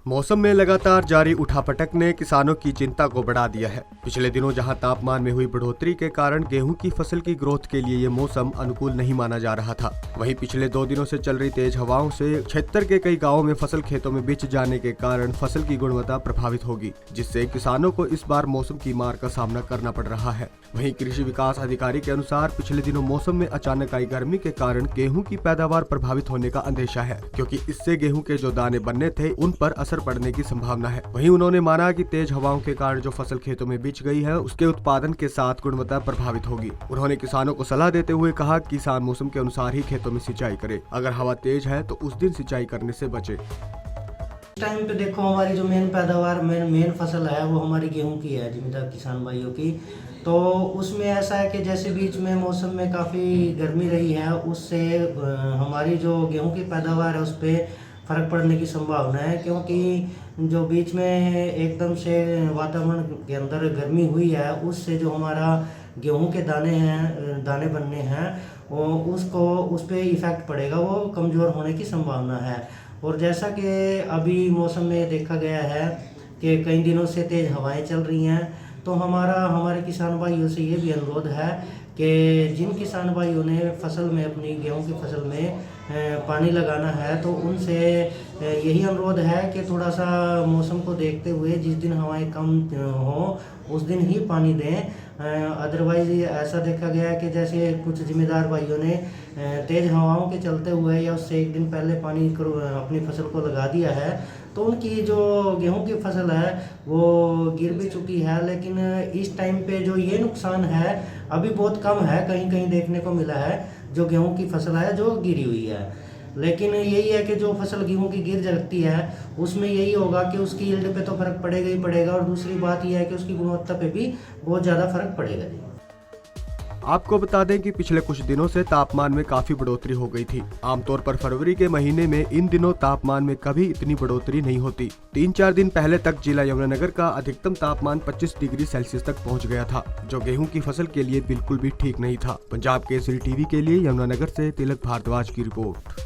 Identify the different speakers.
Speaker 1: मौसम में लगातार जारी उठापटक ने किसानों की चिंता को बढ़ा दिया है। पिछले दिनों जहां तापमान में हुई बढ़ोतरी के कारण गेहूं की फसल की ग्रोथ के लिए ये मौसम अनुकूल नहीं माना जा रहा था, वहीं पिछले 2 दिनों से चल रही तेज हवाओं से क्षेत्र के कई गांवों में फसल खेतों में बिछ जाने के कारण फसल की गुणवत्ता प्रभावित होगी, जिससे किसानों को इस बार मौसम की मार का सामना करना पड़ रहा है। वहीं कृषि विकास अधिकारी के अनुसार पिछले दिनों मौसम में अचानक आई गर्मी के कारण गेहूं की पैदावार प्रभावित होने का अंदेशा है, क्योंकि इससे गेहूं के जो दाने बनने थे उन पर असर पड़ने की संभावना है। वहीं उन्होंने माना कि तेज हवाओं के कारण जो फसल खेतों में बिछ गई है उसके उत्पादन के साथ गुणवत्ता प्रभावित होगी। उन्होंने किसानों को सलाह देते हुए कहा कि किसान मौसम के अनुसार ही खेतों में सिंचाई करे, अगर हवा तेज है तो उस दिन सिंचाई करने से बचे।
Speaker 2: टाइम पे देखो हमारी जो मेन पैदावार मेन फसल है वो हमारी गेहूं की है, जिम्मेदार किसान भाइयों की। तो उसमें ऐसा है कि जैसे बीच में मौसम में काफ़ी गर्मी रही है, उससे हमारी जो गेहूं की पैदावार है उस पर फ़र्क पड़ने की संभावना है, क्योंकि जो बीच में एकदम से वातावरण के अंदर गर्मी हुई है उससे जो हमारा गेहूं के दाने बनने हैं उस पर इफ़ेक्ट पड़ेगा, वो कमज़ोर होने की संभावना है। और जैसा कि अभी मौसम में देखा गया है कि कई दिनों से तेज़ हवाएं चल रही हैं, तो हमारे किसान भाइयों से ये भी अनुरोध है कि जिन किसान भाइयों ने फसल में अपनी गेहूं की फसल में पानी लगाना है तो उनसे यही अनुरोध है कि थोड़ा सा मौसम को देखते हुए जिस दिन हवाएं कम हो उस दिन ही पानी दें। अदरवाइज ऐसा देखा गया है कि जैसे कुछ जिम्मेदार भाइयों ने तेज़ हवाओं के चलते हुए या उससे एक दिन पहले पानी अपनी फसल को लगा दिया है, तो उनकी जो गेहूं की फसल है वो गिर भी चुकी है। लेकिन इस टाइम पे जो ये नुकसान है अभी बहुत कम है, कहीं कहीं देखने को मिला है जो गेहूं की फसल है जो गिरी हुई है। लेकिन यही है कि जो फसल गेहूं की गिर जाती है उसमें यही होगा कि उसकी यील्ड पे तो फर्क पड़ेगा ही पड़ेगा, और दूसरी बात यह है कि उसकी गुणवत्ता पे भी बहुत ज़्यादा फर्क पड़ेगा जी।
Speaker 1: आपको बता दें कि पिछले कुछ दिनों से तापमान में काफी बढ़ोतरी हो गई थी। आमतौर पर फरवरी के महीने में इन दिनों तापमान में कभी इतनी बढ़ोतरी नहीं होती। 3-4 दिन पहले तक जिला यमुनानगर का अधिकतम तापमान 25 डिग्री सेल्सियस तक पहुंच गया था, जो गेहूं की फसल के लिए बिल्कुल भी ठीक नहीं था। पंजाब केसरी टीवी के लिए यमुनानगर से तिलक भारद्वाज की रिपोर्ट।